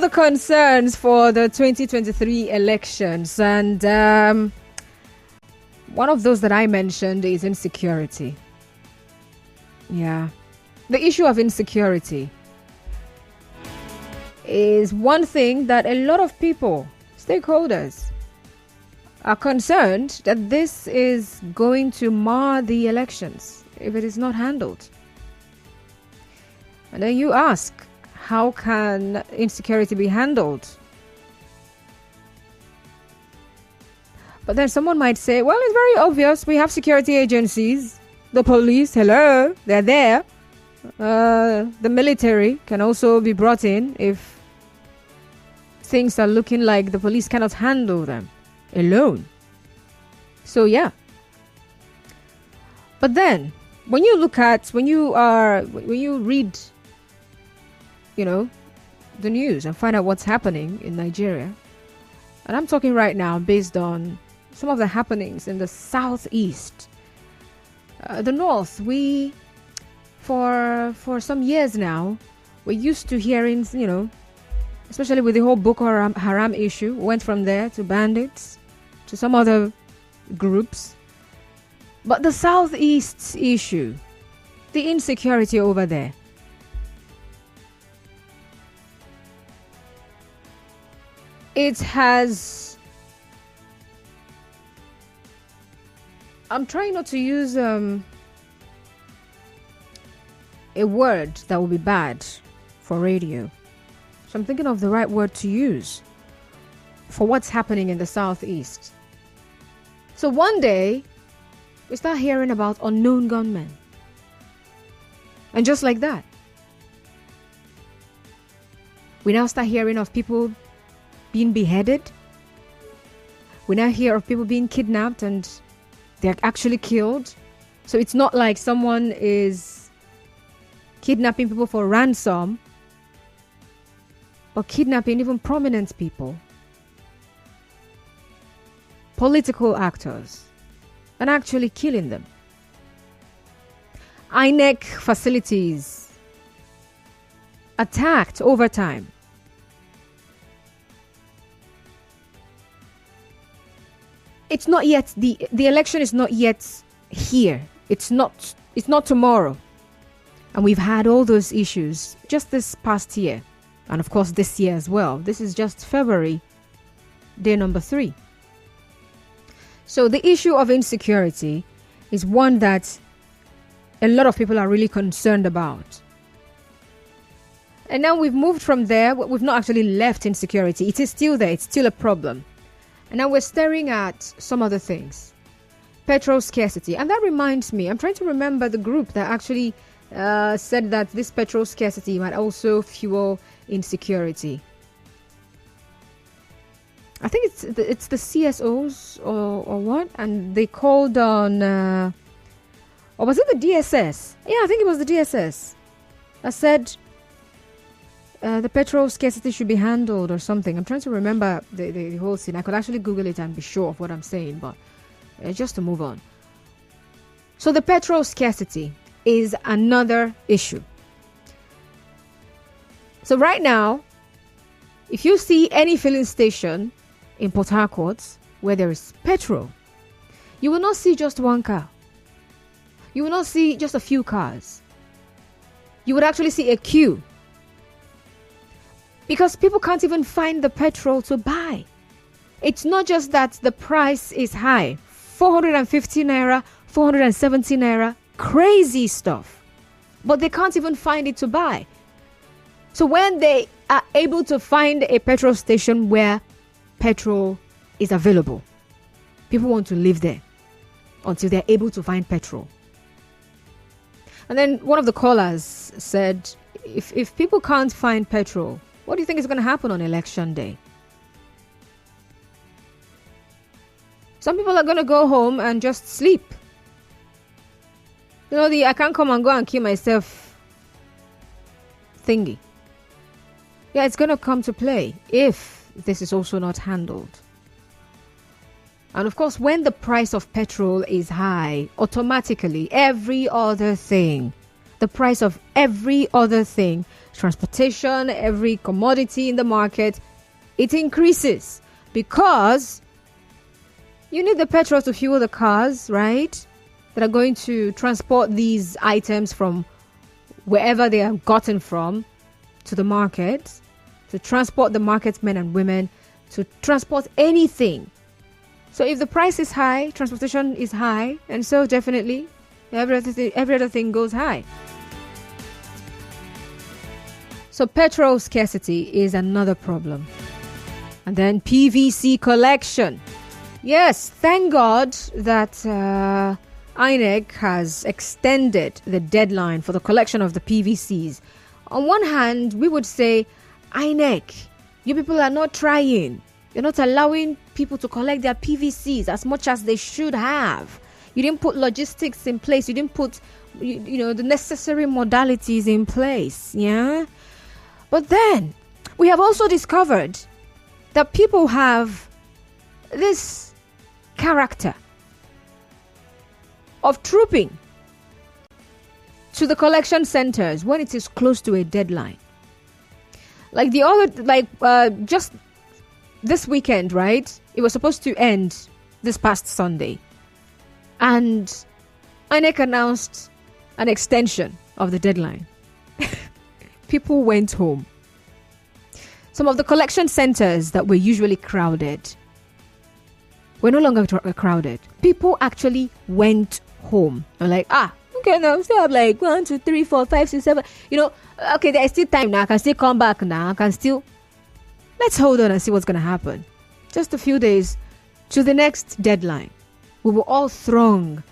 of the concerns for the 2023 elections, and one of those that I mentioned is insecurity. Yeah. The issue of insecurity is one thing that a lot of people, stakeholders, are concerned that this is going to mar the elections if it is not handled. And then you ask, how can insecurity be handled? But then someone might say, well, it's very obvious. We have security agencies, the police, hello, they're there. The military can also be brought in if things are looking like the police cannot handle them alone. So yeah. But then when you read, the news and find out what's happening in Nigeria, and I'm talking right now based on some of the happenings in the southeast, the north, we for some years now, we're used to hearing, especially with the whole Boko Haram issue, went from there to bandits, to some other groups. But the southeast issue, the insecurity over there, it has, I'm trying not to use a word that will be bad for radio. So I'm thinking of the right word to use for what's happening in the southeast. So one day, we start hearing about unknown gunmen. And just like that, we now start hearing of people being beheaded. We now hear of people being kidnapped and they're actually killed. So it's not like someone is kidnapping people for ransom, but kidnapping even prominent people, political actors, and actually killing them. INEC facilities attacked over time. It's not yet, the election is not yet here. It's not tomorrow. And we've had all those issues just this past year. And of course this year as well. This is just February, day number 3. So the issue of insecurity is one that a lot of people are really concerned about. And now we've moved from there. We've not actually left insecurity. It is still there. It's still a problem. And now we're staring at some other things. Petrol scarcity. And that reminds me, I'm trying to remember the group that actually said that this petrol scarcity might also fuel insecurity. I think it's the CSOs or what? And they called on, or was it the DSS? Yeah, I think it was the DSS. that said the petrol scarcity should be handled or something. I'm trying to remember the whole scene. I could actually Google it and be sure of what I'm saying, but just to move on. So the petrol scarcity is another issue. So right now, if you see any filling station in Port Harcourt where there is petrol, you will not see just one car. You will not see just a few cars. You would actually see a queue. Because people can't even find the petrol to buy. It's not just that the price is high. 450 naira, 470 naira, crazy stuff. But they can't even find it to buy. So when they are able to find a petrol station where petrol is available, people want to live there until they're able to find petrol. And then one of the callers said, if people can't find petrol, what do you think is going to happen on election day? Some people are going to go home and just sleep. You know, the I can't come and go and kill myself thingy. Yeah, it's going to come to play if this is also not handled. And of course, when the price of petrol is high, automatically every other thing the price of every other thing, transportation, every commodity in the market, it increases because you need the petrol to fuel the cars, right? That are going to transport these items from wherever they are gotten from to the market, to transport the market men and women, to transport anything. So if the price is high, transportation is high, and so definitely every other thing goes high. So petrol scarcity is another problem. And then PVC collection. Yes, thank God that INEC has extended the deadline for the collection of the PVCs. On one hand, we would say, INEC, you people are not trying. You're not allowing people to collect their PVCs as much as they should have. You didn't put logistics in place. You didn't put, the necessary modalities in place. Yeah. But then we have also discovered that people have this character of trooping to the collection centers when it is close to a deadline. Just this weekend, right? It was supposed to end this past Sunday. And INEC announced an extension of the deadline. People went home. Some of the collection centers that were usually crowded were no longer crowded. People actually went home. They're like, okay, now we still have 1, 2, 3, 4, 5, 6, 7. Okay, there's still time now. I can still come back now. Let's hold on and see what's going to happen. Just a few days to the next deadline. We will all throng.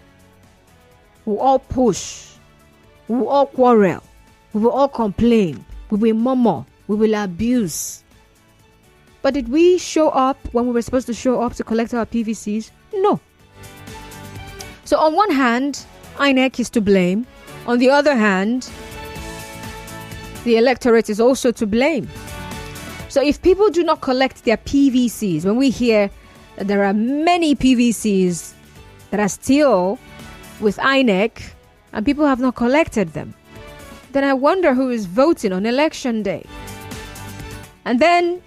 We will all push. We will all quarrel. We will all complain. We will murmur. We will abuse. But did we show up when we were supposed to show up to collect our PVCs? No. So on one hand, INEC is to blame. On the other hand, the electorate is also to blame. So if people do not collect their PVCs, when we hear that there are many PVCs that are still with INEC and people have not collected them, then I wonder who is voting on election day. And then,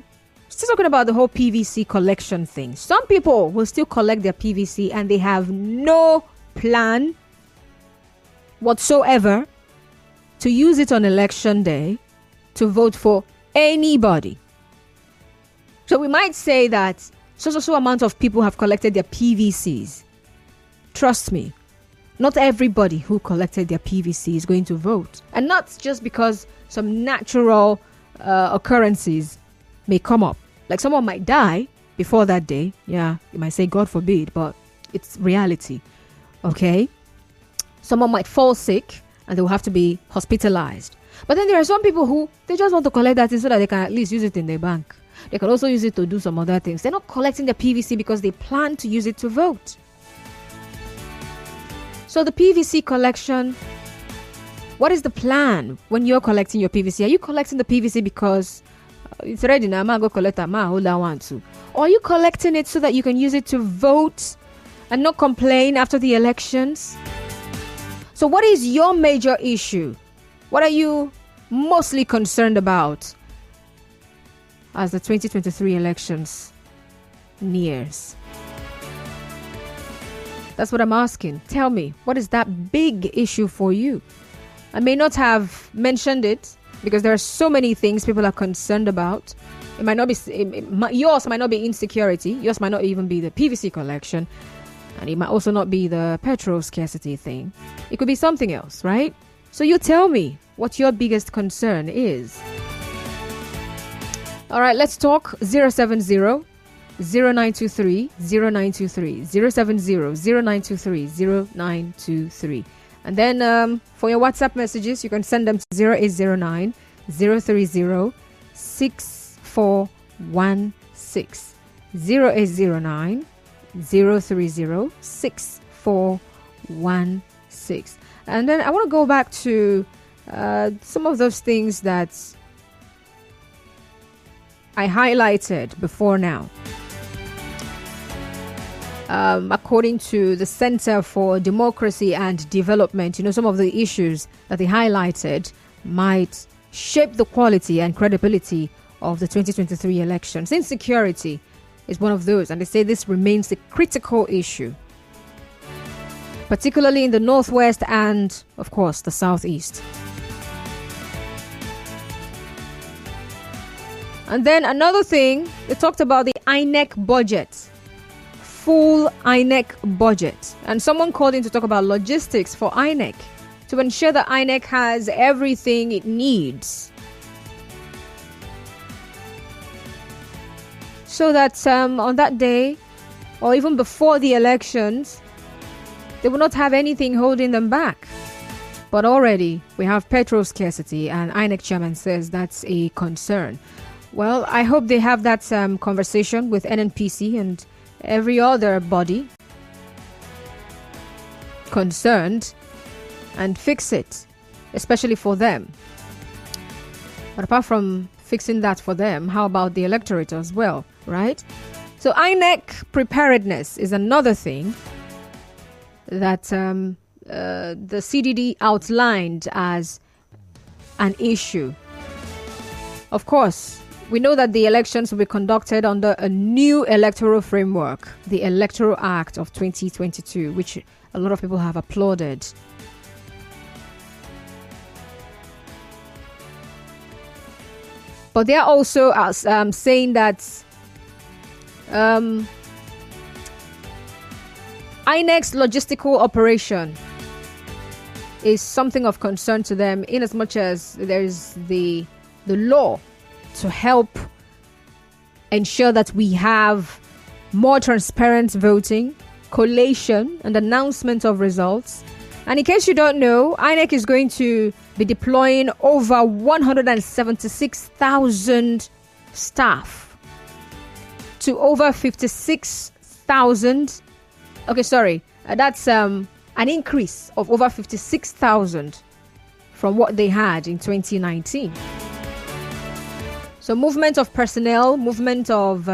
still talking about the whole PVC collection thing. Some people will still collect their PVC and they have no plan whatsoever to use it on election day to vote for anybody. So we might say that so amount of people have collected their PVCs. Trust me, not everybody who collected their PVC is going to vote. And not just because some natural occurrences may come up. Like someone might die before that day. Yeah, you might say God forbid, but it's reality. Okay? Someone might fall sick and they will have to be hospitalized. But then there are some people who, they just want to collect that so that they can at least use it in their bank. They can also use it to do some other things. They're not collecting the PVC because they plan to use it to vote. So the PVC collection, what is the plan when you're collecting your PVC? Are you collecting the PVC because it's ready now, I'm go collect it, hold that one too? Or are you collecting it so that you can use it to vote and not complain after the elections? So what is your major issue? What are you mostly concerned about as the 2023 elections nears? That's what I'm asking. Tell me, what is that big issue for you? I may not have mentioned it because there are so many things people are concerned about. It might not be yours might not be insecurity. Yours might not even be the PVC collection, and it might also not be the petrol scarcity thing. It could be something else, right? So you tell me what your biggest concern is. All right, let's talk. 070 0923 0923 070 0923 0923. And then for your WhatsApp messages, you can send them to 0809 030 6416. 0809 030 6416. And then I want to go back to some of those things that I highlighted before now. according to the Center for Democracy and Development, some of the issues that they highlighted might shape the quality and credibility of the 2023 elections. Insecurity is one of those, and they say this remains a critical issue, particularly in the Northwest and, of course, the Southeast. And then another thing, they talked about the INEC budget, full INEC budget. And someone called in to talk about logistics for INEC to ensure that INEC has everything it needs, so that on that day or even before the elections, they will not have anything holding them back. But already we have petrol scarcity, and INEC chairman says that's a concern. Well, I hope they have that conversation with NNPC and every other body concerned and fix it, especially for them. But apart from fixing that for them, how about the electorate as well, right? So INEC preparedness is another thing that the CDD outlined as an issue. Of course, we know that the elections will be conducted under a new electoral framework, the Electoral Act of 2022, which a lot of people have applauded. But they are also saying that INEC's logistical operation is something of concern to them, in as much as there is the law to help ensure that we have more transparent voting, collation, and announcement of results. And in case you don't know, INEC is going to be deploying over 176,000 staff to over 56,000. Okay, sorry. That's an increase of over 56,000 from what they had in 2019. So movement of personnel, movement of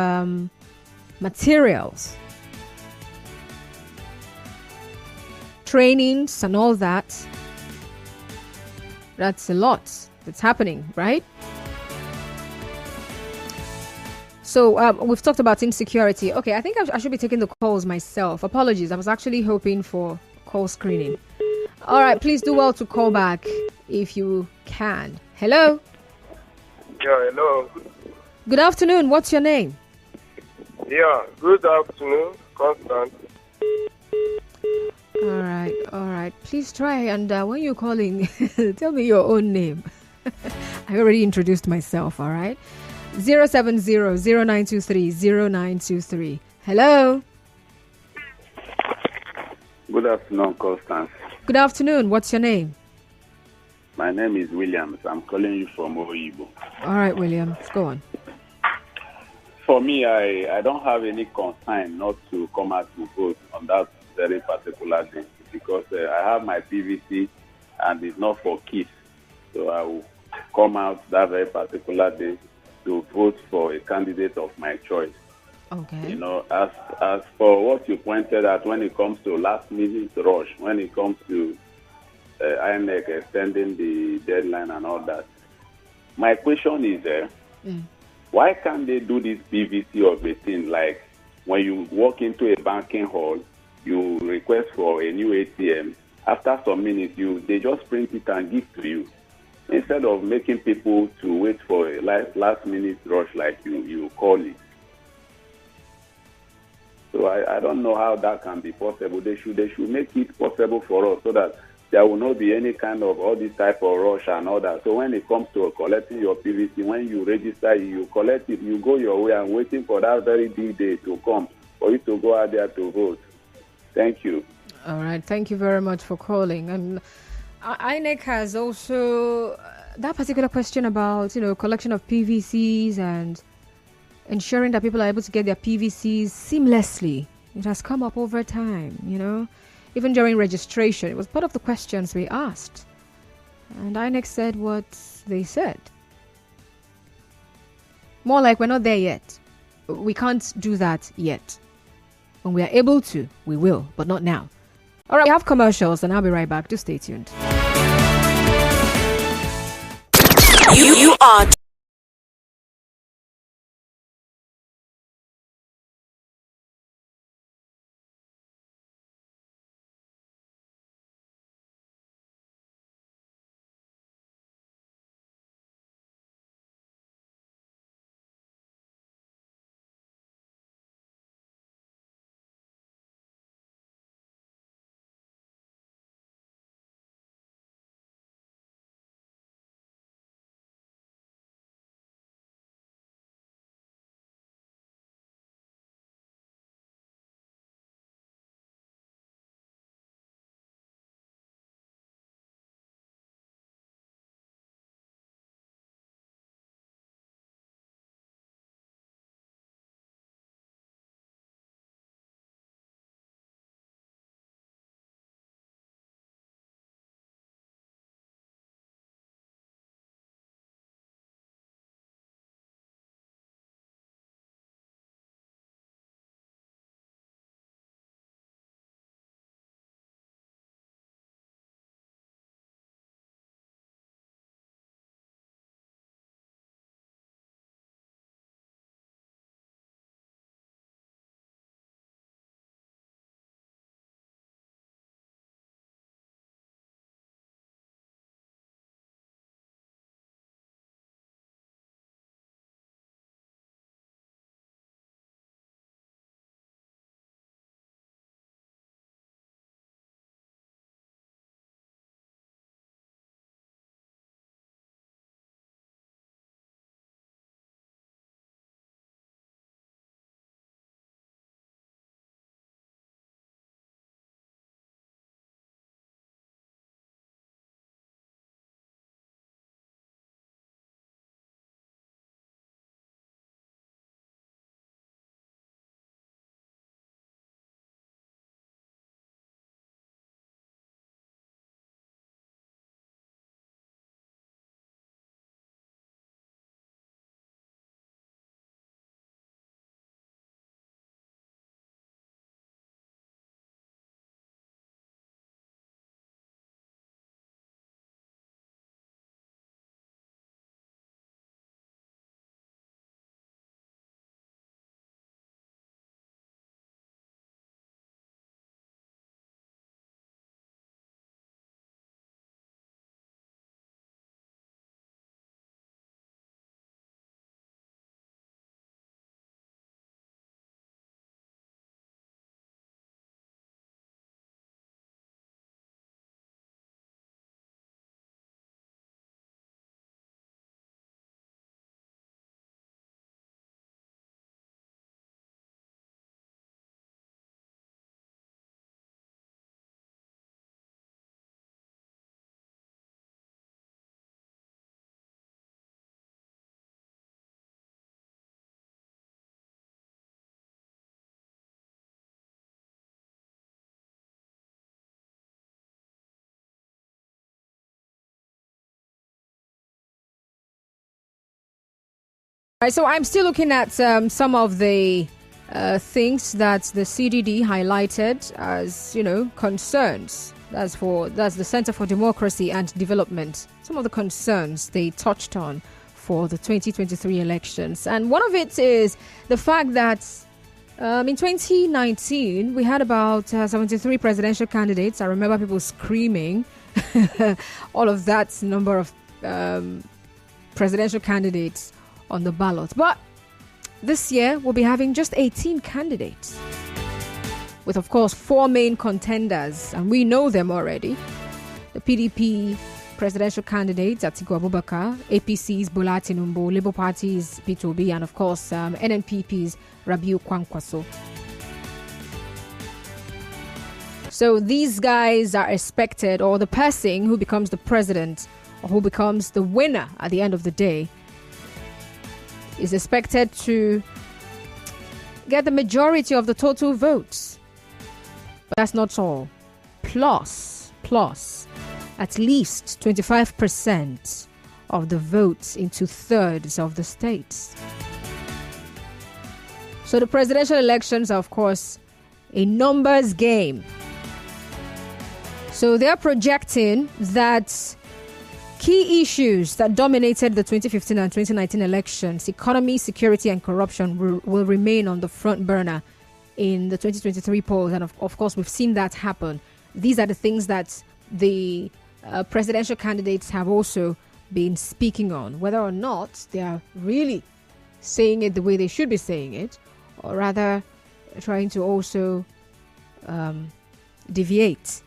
materials, trainings and all that. That's a lot that's happening, right? So we've talked about insecurity. Okay, I think I should be taking the calls myself. Apologies, I was actually hoping for call screening. All right, please do well to call back if you can. Hello? Yeah, hello. Good afternoon. What's your name? Yeah, good afternoon, Constant. All right. Please try and when you're calling, tell me your own name. I already introduced myself, all right? 070-0923-0923. Hello? Good afternoon, Constance. Good afternoon. What's your name? My name is Williams. I'm calling you from Oyibo. All right, Williams. Go on. For me, I don't have any concern not to come out to vote on that very particular day because I have my PVC and it's not for kids. So I will come out that very particular day to vote for a candidate of my choice. Okay. You know, as for what you pointed out when it comes to last minute rush, when it comes to INEC extending the deadline and all that, my question is why can't they do this PVC of a thing? Like when you walk into a banking hall, you request for a new ATM. After some minutes, they just print it and give to you, instead of making people to wait for a last minute rush like you call it. So I don't know how that can be possible. They should make it possible for us so that there will not be any kind of all this type of rush and all that. So when it comes to collecting your PVC, when you register, you collect it, you go your way and waiting for that very big day to come for you to go out there to vote. Thank you. All right. Thank you very much for calling. And INEC has also that particular question about, collection of PVCs and ensuring that people are able to get their PVCs seamlessly. It has come up over time, Even during registration, it was part of the questions we asked. And INEC said what they said. More like, we're not there yet. We can't do that yet. When we are able to, we will, but not now. All right, we have commercials, and I'll be right back. Just stay tuned. You are. Right, so I'm still looking at some of the things that the CDD highlighted as, concerns. That's the Center for Democracy and Development. Some of the concerns they touched on for the 2023 elections. And one of it is the fact that in 2019, we had about 73 presidential candidates. I remember people screaming all of that number of presidential candidates on the ballot. But this year, we'll be having just 18 candidates, with, of course, 4 main contenders, and we know them already. The PDP presidential candidates, Atiku Abubakar, APC's Bola Tinubu, Labour Party's Peter Obi, and, of course, NNPP's Rabiu Kwankwaso. So these guys are expected, or the person who becomes the president, or who becomes the winner at the end of the day, is expected to get the majority of the total votes. But that's not all. Plus, at least 25% of the votes in 2/3 of the states. So the presidential elections are, of course, a numbers game. So they're projecting that key issues that dominated the 2015 and 2019 elections, economy, security, and corruption, will remain on the front burner in the 2023 polls. And of course, we've seen that happen. These are the things that the presidential candidates have also been speaking on. Whether or not they are really saying it the way they should be saying it, or rather trying to also deviate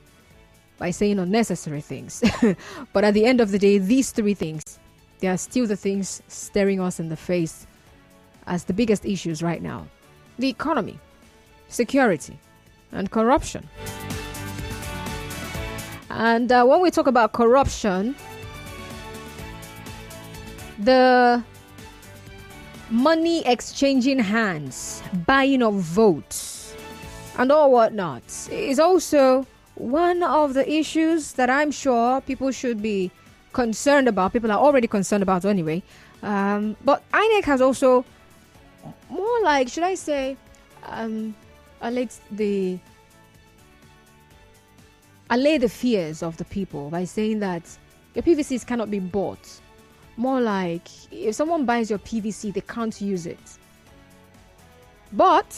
by saying unnecessary things. But at the end of the day, these three things, they are still the things staring us in the face as the biggest issues right now. The economy, security, and corruption. And when we talk about corruption, the money exchanging hands, buying of votes, and all whatnot is also one of the issues that I'm sure people should be concerned about. People are already concerned about anyway. But INEC has also more like, should I say, allay the fears of the people by saying that your PVCs cannot be bought. More like, if someone buys your PVC, they can't use it. But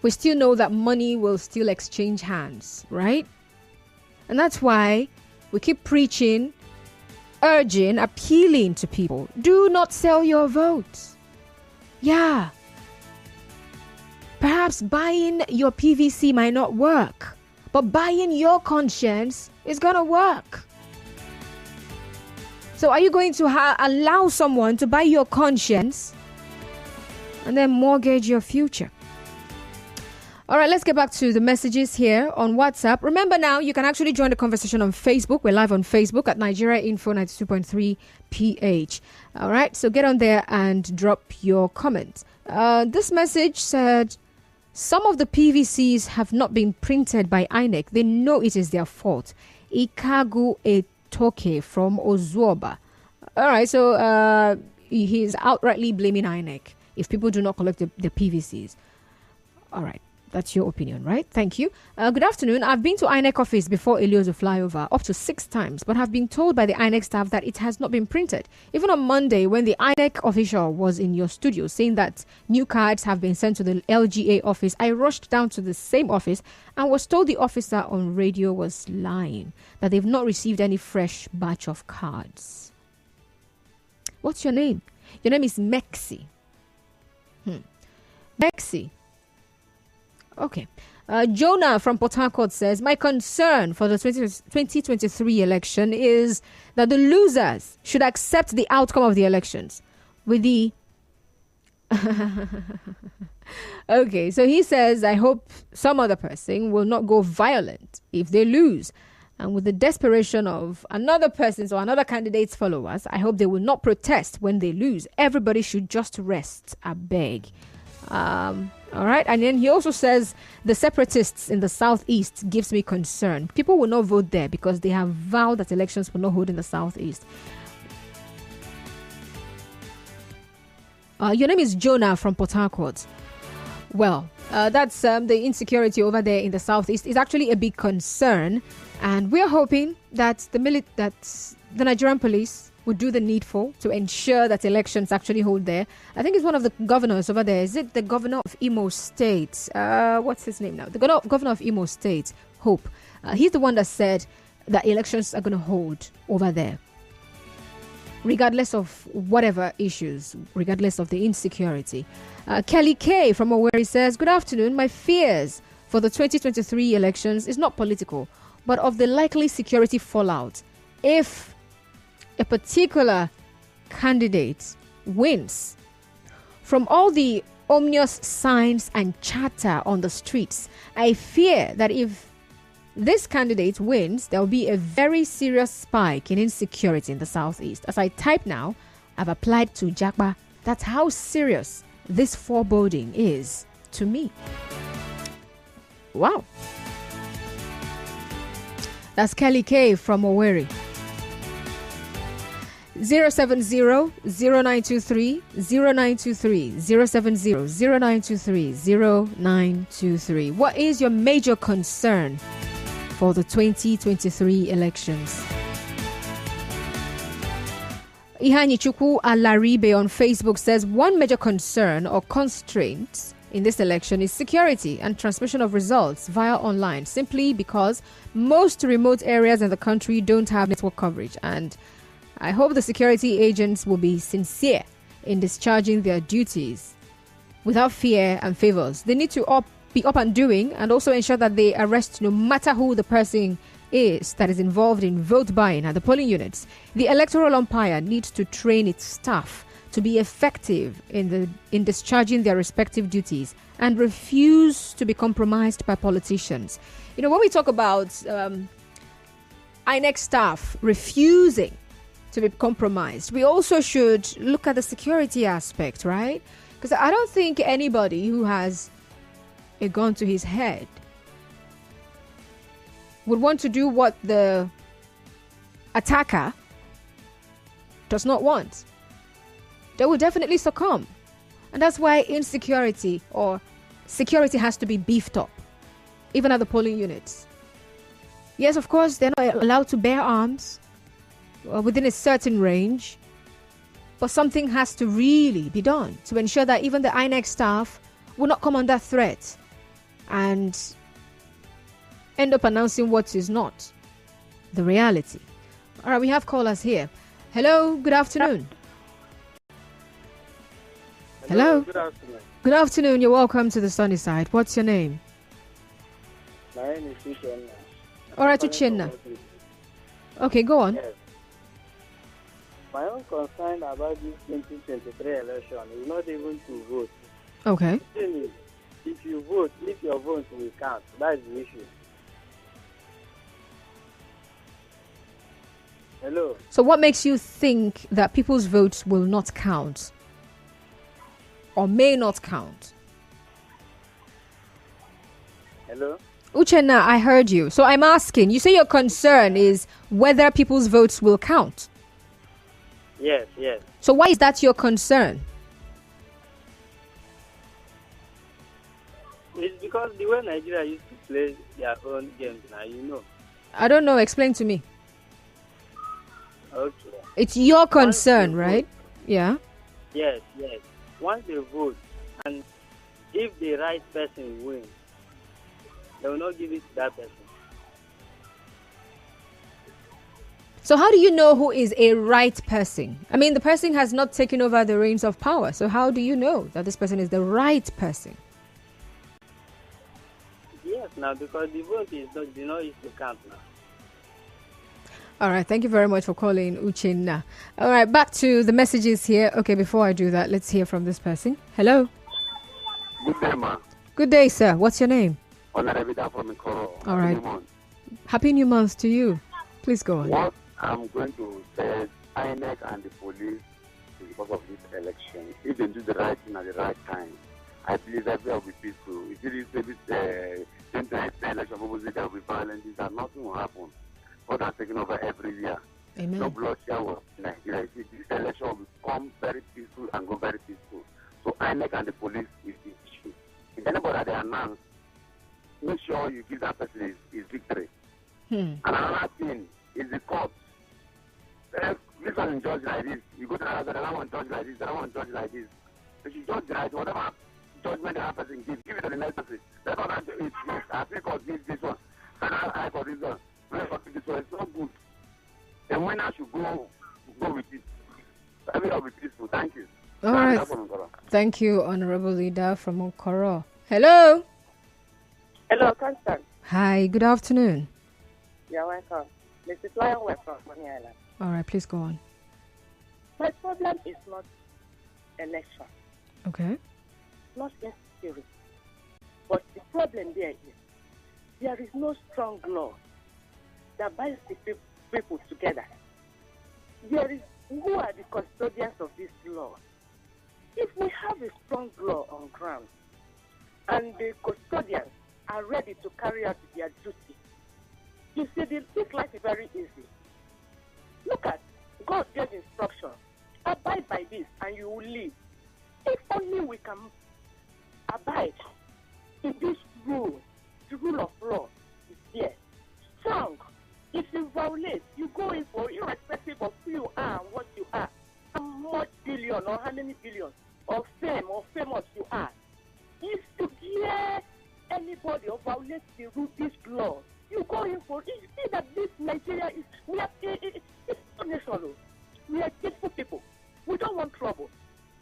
we still know that money will still exchange hands, right? And that's why we keep preaching, urging, appealing to people. Do not sell your vote. Yeah. Perhaps buying your PVC might not work, but buying your conscience is going to work. So are you going to allow someone to buy your conscience and then mortgage your future? All right, let's get back to the messages here on WhatsApp. Remember now, you can actually join the conversation on Facebook. We're live on Facebook at Nigeria Info 92.3 PH. All right, so get on there and drop your comments. This message said, some of the PVCs have not been printed by INEC. They know it is their fault. Ikagu Etoke from Ozuoba. All right, so he's outrightly blaming INEC if people do not collect the PVCs. All right. That's your opinion, right? Thank you. Good afternoon. I've been to INEC office before Elio's flyover up to 6 times, but have been told by the INEC staff that it has not been printed. Even on Monday, when the INEC official was in your studio saying that new cards have been sent to the LGA office, I rushed down to the same office and was told the officer on radio was lying, that they've not received any fresh batch of cards. What's your name? Your name is Mexi. Mexi. Okay. Jonah from Port Harcourt says, my concern for the 2023 election is that the losers should accept the outcome of the elections with the... Okay, so he says, I hope some other person will not go violent if they lose. And with the desperation of another person's or another candidate's followers, I hope they will not protest when they lose. Everybody should just rest, I beg. All right, and then he also says the separatists in the southeast gives me concern. People will not vote there because they have vowed that elections will not hold in the southeast. Your name is Jonah from Port Harcourt. Well, that's the insecurity over there in the southeast is actually a big concern, and we're hoping that the Nigerian police would do the needful to ensure that elections actually hold there. I think it's one of the governors over there. Is it the governor of Imo State? What's his name now? The governor of Imo State, Hope. He's the one that said that elections are going to hold over there, regardless of whatever issues, regardless of the insecurity. Kelly K from Owerri says, good afternoon. My fears for the 2023 elections is not political, but of the likely security fallout if a particular candidate wins. From all the ominous signs and chatter on the streets, I fear that if this candidate wins, there will be a very serious spike in insecurity in the southeast. As I type now, I've applied to Jakba. That's how serious this foreboding is to me. Wow. That's Kelly K from Owerri. 070-0923-0923, 070-0923-0923. What is your major concern for the 2023 elections? Ihani Chukwu Alaribe on Facebook says one major concern or constraint in this election is security and transmission of results via online, simply because most remote areas in the country don't have network coverage, and I hope the security agents will be sincere in discharging their duties without fear and favors. They need to be up and doing, and also ensure that they arrest no matter who the person is that is involved in vote buying at the polling units. The electoral umpire needs to train its staff to be effective in discharging their respective duties and refuse to be compromised by politicians. You know, when we talk about INEC staff refusing to be compromised, we also should look at the security aspect, right? Because I don't think anybody who has a gun to his head would want to do what the attacker does not want. They will definitely succumb. And that's why insecurity or security has to be beefed up, even at the polling units. Yes, of course, they're not allowed to bear arms within a certain range, but something has to really be done to ensure that even the INEC staff will not come under threat and end up announcing what is not the reality. All right, we have callers here. Hello, good afternoon. Hello. Good afternoon. Good afternoon. You're welcome to the sunny side. What's your name? My name is Uchenna. All right, Uchenna. Okay, go on. Yes. My own concern about this 2023 election is not even to vote. Okay. The thing is, if you vote, if your vote will count, that's the issue. Hello. So what makes you think that people's votes will not count or may not count? Hello. Uchenna, I heard you. So I'm asking, you say your concern is whether people's votes will count. Yes, yes. So why is that your concern? It's because the way Nigeria used to play their own games now, you know. I don't know. Explain to me. Okay. It's your concern, Once you right? Yeah. Yes, yes. Once they vote, and if the right person wins, they will not give it to that person. So how do you know who is a right person? I mean, the person has not taken over the reins of power. So how do you know that this person is the right person? Yes, now because the vote is not, you know, it's to count now. All right. Thank you very much for calling, Uchenna. All right. Back to the messages here. Okay. Before I do that, let's hear from this person. Hello. Good day, ma. Good day, sir. What's your name? Honorable from Ikoro. All right. Happy New Month to you. Please go on. What I'm going to say, INEC and the police, is because of this election. If they do the right thing at the right time, I believe everyone will be peaceful. If it is maybe the election, obviously there will be violence, and nothing will happen. God has taken over every year. Amen. No bloodshed will in Nigeria. This election will become very peaceful and go very peaceful. So INEC and the police is the issue. If anybody that they announce, make sure you give that person his victory. And another thing is the court. This one is judged like this. You go to another one judge like this, another one judge like this. If you judge right, whatever judgment that person gives, give it to the next person. That one is I think God gives this one, and I for this one. This one is not good. The winner should go with it. Everyone will be peaceful. Thank you. All right. Thank you, Honorable Leader from Okoro. Hello. Hello, Constant. Hi. Good afternoon. You're welcome. This is Lion West from Coney Island. All right. Please go on. My problem is not election, Okay. not insecurity. But the problem there is no strong law that binds the people together. Who are the custodians of this law? If we have a strong law on ground and the custodians are ready to carry out their duty, you see, this life is very easy. Look at God gave instruction. Abide by this and you will live. If only we can abide in this rule, the rule of law is there. Strong. If you violate, you go in for irrespective of who you are and what you are, how much billion or how many billions of fame or famous you are. If you hear anybody or violate the rule, this law, you go in for it. You see that this Nigeria is, we are it's not national. We are peaceful people. We don't want trouble.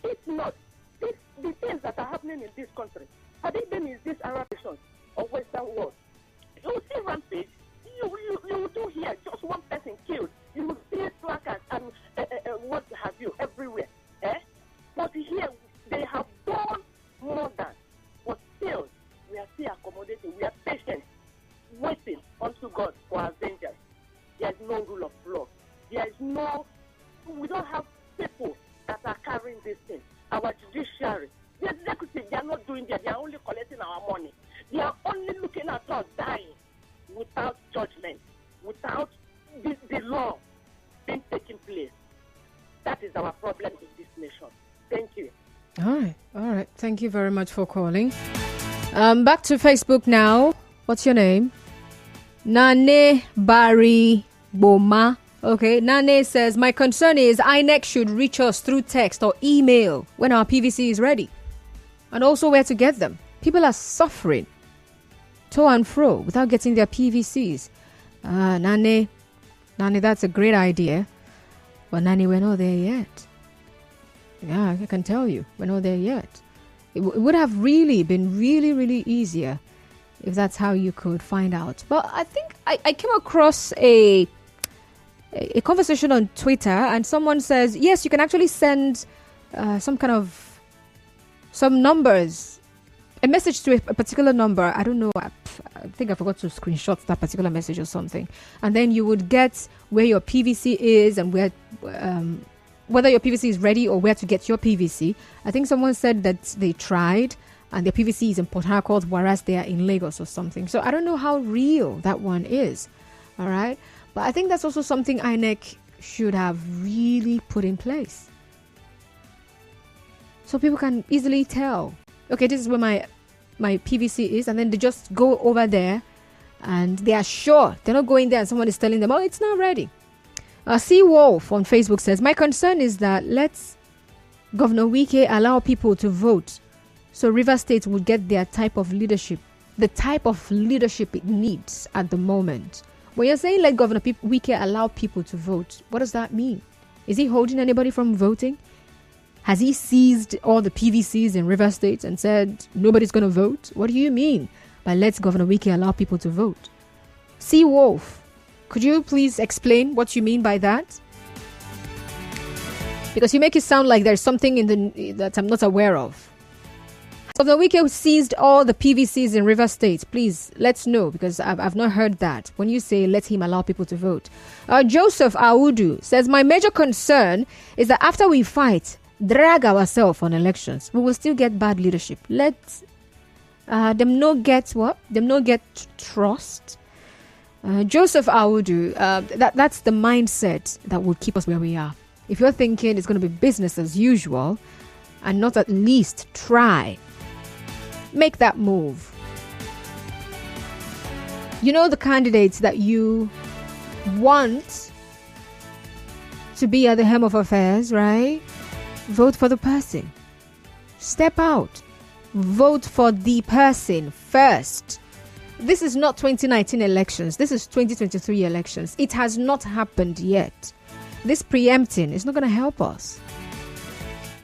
If not, the things that are happening in this country, have they been in these Arab nations or Western world? You will see rampage. You will do here just one person killed. You will see placards and what have you everywhere. But here they have done more than. But still, we are still accommodating. We are patient, waiting unto God for our vengeance. There is no rule of law. There is no. We don't have people that are carrying this thing. Our judiciary, the executive, they are not doing that. They are only collecting our money. They are only looking at us dying without judgment, without the law being taken place. That is our problem in this nation. Thank you. All right. Thank you very much for calling. Back to Facebook now. What's your name? Nane Bari Boma. Okay, Nane says, my concern is INEC should reach us through text or email when our PVC is ready. And also where to get them. People are suffering to and fro without getting their PVCs. Nane, that's a great idea. But Nane, we're not there yet. Yeah, I can tell you, we're not there yet. It would have really been really easier if that's how you could find out. But I think I came across a conversation on Twitter, and someone says, yes, you can actually send some numbers, a message to a particular number. I don't know. I think I forgot to screenshot that particular message or something. And then you would get where your PVC is and where, whether your PVC is ready or where to get your PVC. I think someone said that they tried and their PVC is in Port Harcourt, whereas they are in Lagos or something. So I don't know how real that one is. All right. But I think that's also something INEC should have really put in place. So people can easily tell, okay, this is where my PVC is, and then they just go over there and they are sure. They're not going there and someone is telling them, oh, it's not ready. C. Wolf on Facebook says, my concern is that let's Governor Wike allow people to vote so River State will get their type of leadership, the type of leadership it needs at the moment. When you're saying let Governor Wike allow people to vote, what does that mean? Is he holding anybody from voting? Has he seized all the PVCs in River State and said nobody's going to vote? What do you mean by let Governor Wike allow people to vote? C. Wolf, could you please explain what you mean by that? Because you make it sound like there's something that I'm not aware of. Governor Wike seized all the PVCs in River State. Please, let's know, because I've not heard that. When you say let him allow people to vote. Joseph Audu says, my major concern is that after we fight, drag ourselves on elections, we will still get bad leadership. Let them not get what? Them not get trust. Joseph Audu, that's the mindset that will keep us where we are. If you're thinking it's going to be business as usual and not at least try, make that move. You know the candidates that you want to be at the helm of affairs, right? Vote for the person. Step out. Vote for the person first. This is not 2019 elections. This is 2023 elections. It has not happened yet. This preempting is not going to help us.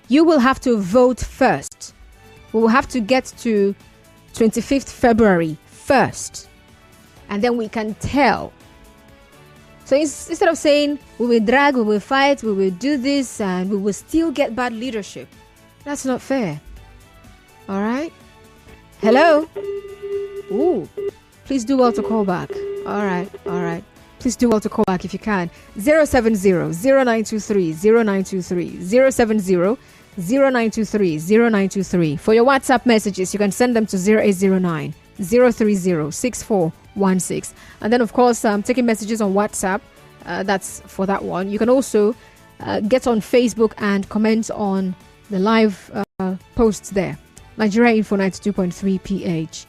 You will have to vote first. We will have to get to 25th February first. And then we can tell. So instead of saying we will drag, we will fight, we will do this, and we will still get bad leadership, that's not fair. All right? Hello? Ooh. Please do well to call back. All right. Please do well to call back if you can. 070-0923-0923. 090-0923-0923. For your WhatsApp messages, you can send them to 0809-030-6416. And then, of course, taking messages on WhatsApp, That's for that one. You can also get on Facebook and comment on the live posts there. Nigeria Info 92.3 PH.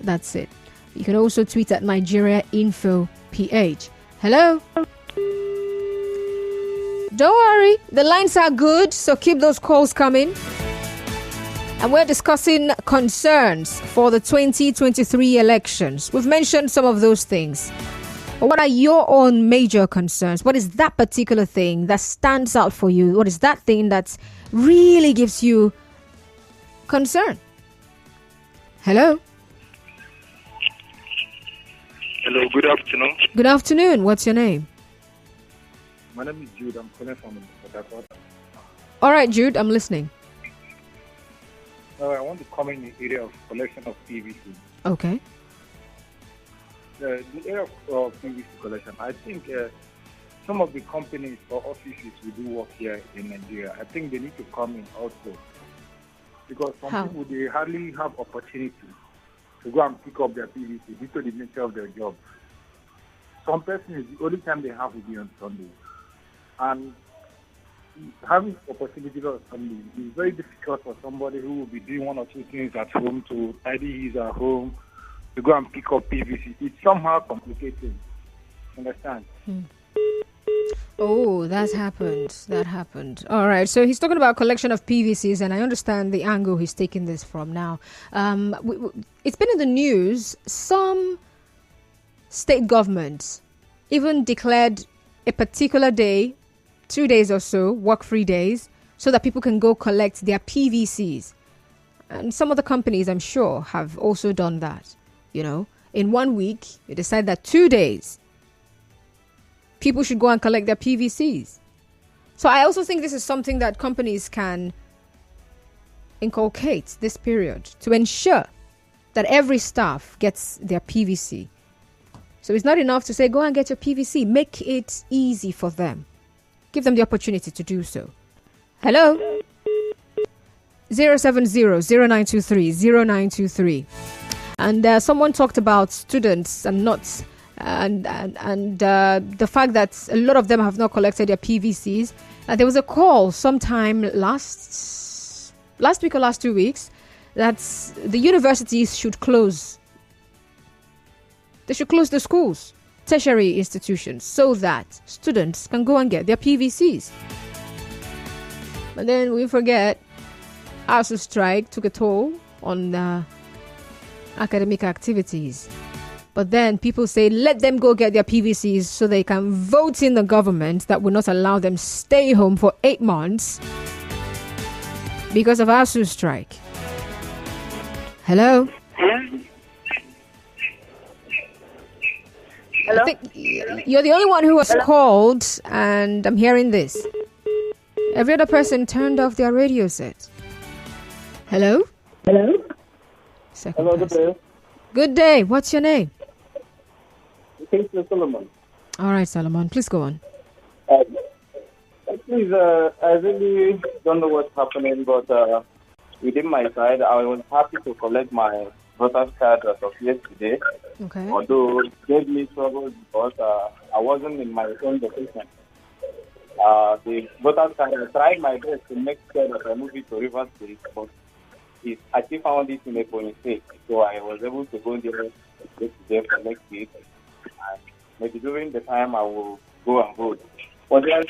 That's it. You can also tweet at Nigeria Info PH. Hello? Don't worry, the lines are good, so keep those calls coming. And we're discussing concerns for the 2023 elections. We've mentioned some of those things. But what are your own major concerns? What is that particular thing that stands out for you? What is that thing that really gives you concern? Hello? Hello, good afternoon. Good afternoon. What's your name? My name is Jude. I'm calling from Port Harcourt. All right, Jude, I'm listening. I want to comment in the area of collection of PVC. Okay. The area of PVC collection, I think some of the companies or offices we do work here in Nigeria, I think they need to come in also. Because some people, they hardly have opportunity to go and pick up their PVC due to the nature of their job. Some persons, the only time they have will be on Sunday. And having opportunity on Sunday is very difficult for somebody who will be doing one or two things at home to tidy his home, to go and pick up PVC. It's somehow complicated. Understand? Oh, that happened. All right. So he's talking about collection of PVCs, and I understand the angle he's taking this from now. It's been in the news. Some state governments even declared a particular day, 2 days or so, work-free days, so that people can go collect their PVCs. And some of the companies, I'm sure, have also done that. You know, in 1 week, they decide that 2 days, people should go and collect their PVCs. So I also think this is something that companies can inculcate this period to ensure that every staff gets their PVC. So it's not enough to say, go and get your PVC. Make it easy for them. Give them the opportunity to do so. Hello? 070-0923-0923. And someone talked about students and not... And the fact that a lot of them have not collected their PVCs. There was a call sometime last week or last 2 weeks that the universities should close. They should close the schools, tertiary institutions, so that students can go and get their PVCs. But then we forget ASUU strike took a toll on academic activities. But then people say, let them go get their PVCs so they can vote in the government that will not allow them stay home for 8 months because of ASUU strike. Hello? Hello? I think you're the only one who has called, and I'm hearing this. Every other person turned off their radio set. Hello? Second Hello, person. Good day. What's your name? Thanks, Solomon. All right, Solomon. Please go on. Please, I really don't know what's happening, but within my side, I was happy to collect my voter's card as of yesterday. Okay. Although it gave me trouble because I wasn't in my own location. The voter's card, I tried my best to make sure that I move it to Rivers State, but I still found it in a Ebonyi State. So I was able to go there yesterday for next week. And maybe during the time I will go and vote. But there are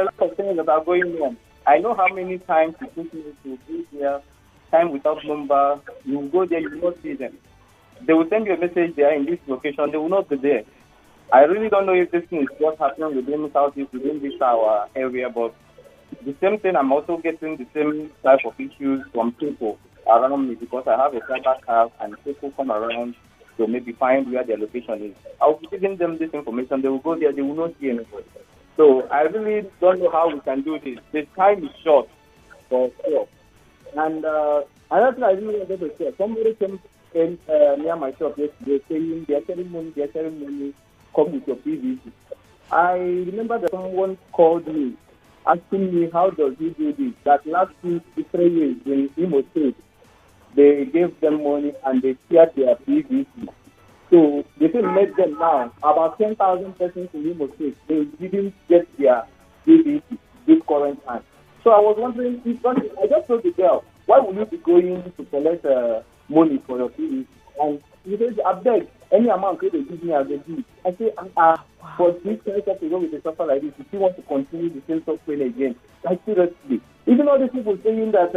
a lot of things that are going on. I know how many times it took me to be there, time without number. You will go there, you will not see them. They will send you a message there in this location, they will not be there. I really don't know if this thing is just happening within Southeast, within this our area, but the same thing, I'm also getting the same type of issues from people around me because I have a cyber card and people come around to maybe find where their location is. I'll be giving them this information. They will go there. They will not see anybody. So I really don't know how we can do this. The time is short for sure. And another thing I really wanted to say, somebody came in near my shop yesterday saying they're selling money, come with your PVC. I remember that someone called me asking me how does he do this. That last 2 to 3 years in Imo State, they gave them money and they shared their PVC. So the thing made them now about 10,000 persons in Imo State. They didn't get their DBT this current time. So I was wondering, I just told the girl, why will you be going to collect money for your PVC? And he says, I beg, any amount they give me as a gift. I say, for this kind of to go with a suffer like this, if you want to continue the same suffering again, like seriously. Even all these people saying that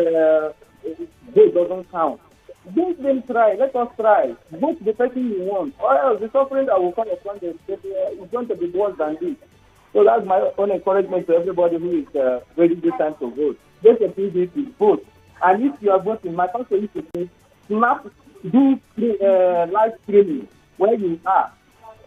vote doesn't count. Let them try. Let us try. Vote the person you want. Or else the suffering that will come upon them is going to be worse than this. So that's my own encouragement to everybody who is ready this time to vote. Just a PVC, vote. And if you are voting, my counsel is to say, do live streaming where you are.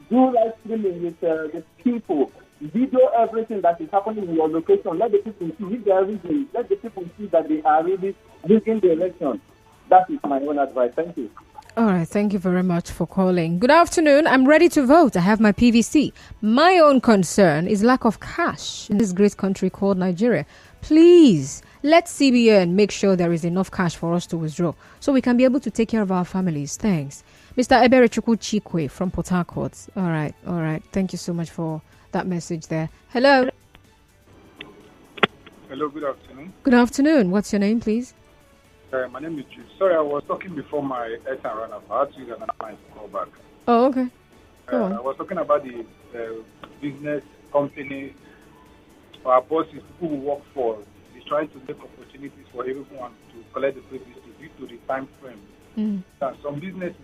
Do live streaming with the people. Video everything that is happening in your location. Let the people see if they are reading. Let the people see that they are really losing the election. That is my own advice. Thank you. All right. Thank you very much for calling. Good afternoon. I'm ready to vote. I have my PVC. My own concern is lack of cash in this great country called Nigeria. Please, let CBN make sure there is enough cash for us to withdraw so we can be able to take care of our families. Thanks. Mr. Eberechukwu Chikwe from Port Harcourt. All right. Thank you so much for that message there. Hello. Hello, good afternoon. Good afternoon. What's your name, please? My name is Jude. Sorry, I was talking before my airtime ran out. I had to use another line to call back. Oh, okay. Go on. I was talking about the business companies, our bosses, people who work for, is trying to make opportunities for everyone to collect the privilege due to the time frame. Some businesses,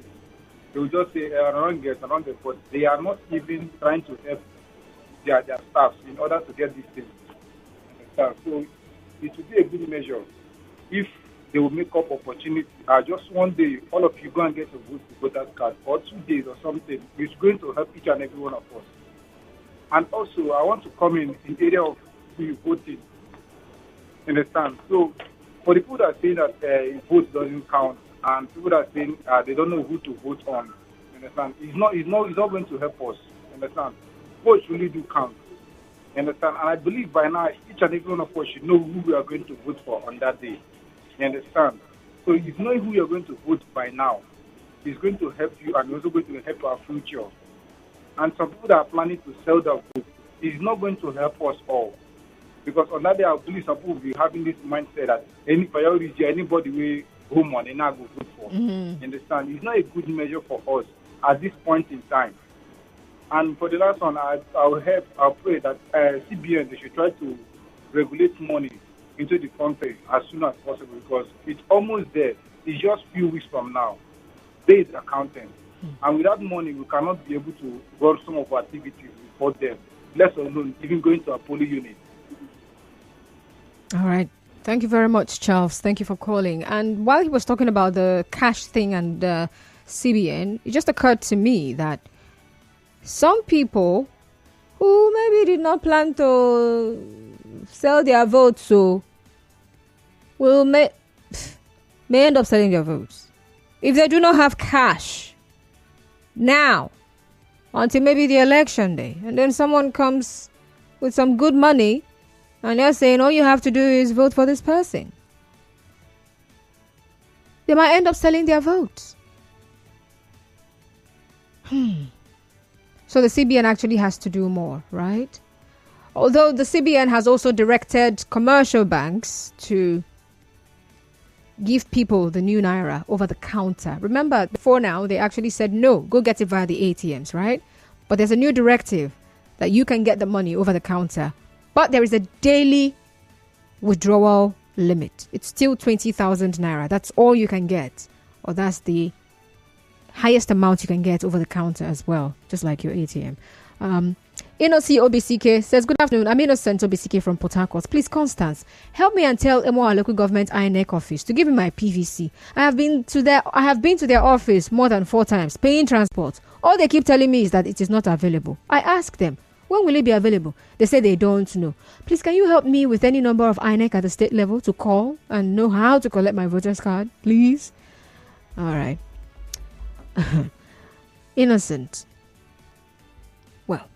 they will just say, I don't get, but they are not even trying to help their staff in order to get these things. So it would be a good measure if they will make up opportunity. Just one day, all of you go and get a voter's card, or 2 days or something. It's going to help each and every one of us. And also, I want to come in the area of voting. Understand? So, for the people that are saying that vote doesn't count, and people that are saying they don't know who to vote on, understand? It's not going to help us. Understand? Votes really do count. Understand? And I believe by now, each and every one of us should know who we are going to vote for on that day. You understand? So if knowing who you're going to vote by now is going to help you and also going to help our future. And some people that are planning to sell their vote is not going to help us all. Because on that day, I believe some people will be having this mindset that any priority, anybody will home on and not go vote for. You understand? It's not a good measure for us at this point in time. And for the last one, I'll pray that CBN, they should try to regulate money into the country as soon as possible, because it's almost there. It's just few weeks from now. There is accounting. And without money, we cannot be able to run some of our activities for them, let alone even going to a polling unit. All right. Thank you very much, Charles. Thank you for calling. And while he was talking about the cash thing and CBN, it just occurred to me that some people who maybe did not plan to sell their votes, so may end up selling their votes if they do not have cash now until maybe the election day, and then someone comes with some good money and they're saying all you have to do is vote for this person. They might end up selling their votes. So the CBN actually has to do more, right? Although the CBN has also directed commercial banks to give people the new Naira over the counter. Remember, before now, they actually said, no, go get it via the ATMs, right? But there's a new directive that you can get the money over the counter. But there is a daily withdrawal limit. It's still 20,000 Naira. That's all you can get. Or that's the highest amount you can get over the counter as well, just like your ATM. Inosi OBCK says, good afternoon. I'm Innocent OBCK from Port Harcourt. Please, Constance, help me and tell Emoa local government INEC office to give me my PVC. I have been to their office more than 4 times, paying transport. All they keep telling me is that it is not available. I ask them, when will it be available? They say they don't know. Please, can you help me with any number of INEC at the state level to call and know how to collect my voter's card, please? All right. Innocent. Well,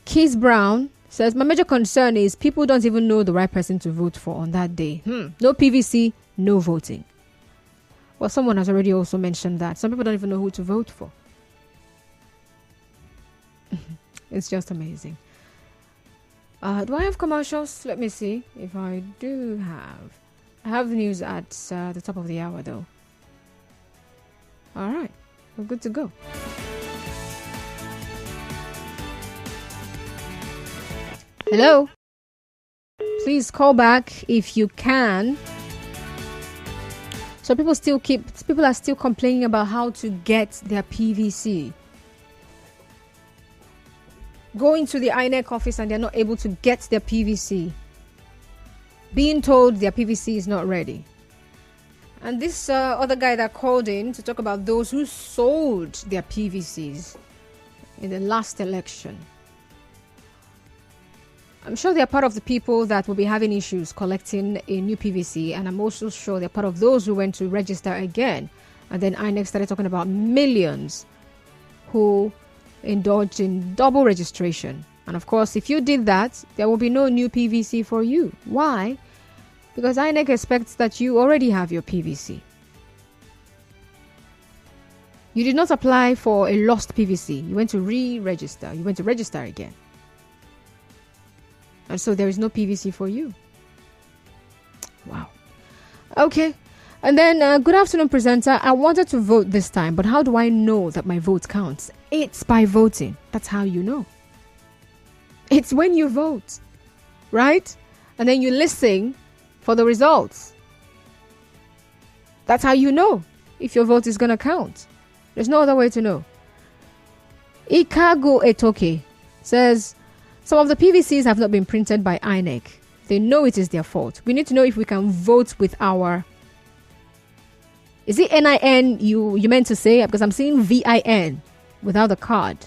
Keith Brown says, my major concern is people don't even know the right person to vote for on that day. No PVC, no voting. Well, someone has already also mentioned that. Some people don't even know who to vote for. It's just amazing. Do I have commercials? Let me see if I do have. I have the news at the top of the hour, though. All right. We're good to go. Hello? Please call back if you can. So people are still complaining about how to get their PVC. Going to the INEC office and they're not able to get their PVC. Being told their PVC is not ready. And this other guy that called in to talk about those who sold their PVCs in the last election. I'm sure they're part of the people that will be having issues collecting a new PVC, and I'm also sure they're part of those who went to register again. And then INEC started talking about millions who indulged in double registration. And of course, if you did that, there will be no new PVC for you. Why? Because INEC expects that you already have your PVC. You did not apply for a lost PVC. You went to re-register. You went to register again. And so there is no PVC for you. Wow. Okay. And then, good afternoon, presenter. I wanted to vote this time, but how do I know that my vote counts? It's by voting. That's how you know. It's when you vote, right? And then you listen for the results. That's how you know if your vote is going to count. There's no other way to know. Ikago Etoke says, some of the PVCs have not been printed by INEC. They know it is their fault. We need to know if we can vote with our... Is it NIN you meant to say? Because I'm seeing VIN without the card.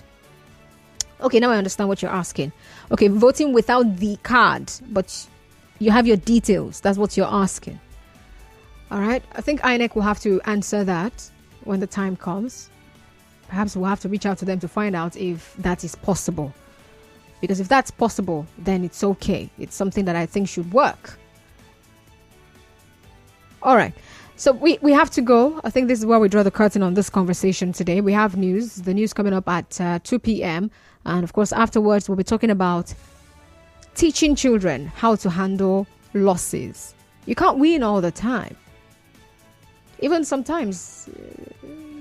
Okay, now I understand what you're asking. Okay, voting without the card, but you have your details. That's what you're asking. All right. I think INEC will have to answer that when the time comes. Perhaps we'll have to reach out to them to find out if that is possible. Because if that's possible, then it's okay. It's something that I think should work. All right. So we have to go. I think this is where we draw the curtain on this conversation today. We have news. The news coming up at 2 p.m. And of course, afterwards, we'll be talking about teaching children how to handle losses. You can't win all the time. Even sometimes,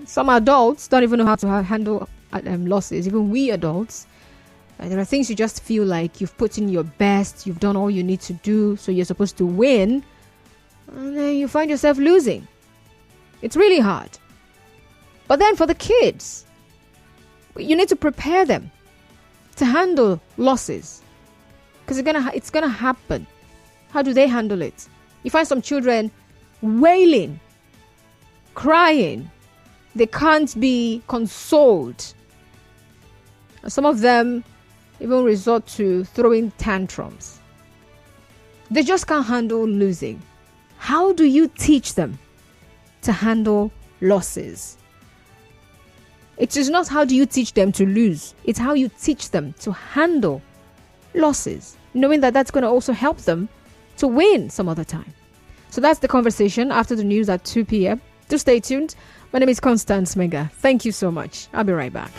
some adults don't even know how to handle losses. Even we adults. There are things you just feel like you've put in your best. You've done all you need to do. So you're supposed to win. And then you find yourself losing. It's really hard. But then for the kids, you need to prepare them to handle losses. Because it's gonna happen. How do they handle it? You find some children wailing, crying. They can't be consoled. Some of them even resort to throwing tantrums. They just can't handle losing. How do you teach them to handle losses? It is not how do you teach them to lose. It's how you teach them to handle losses, knowing that that's going to also help them to win some other time. So that's the conversation after the news at 2 p.m. Do stay tuned. My name is Constance Mega. Thank you so much. I'll be right back.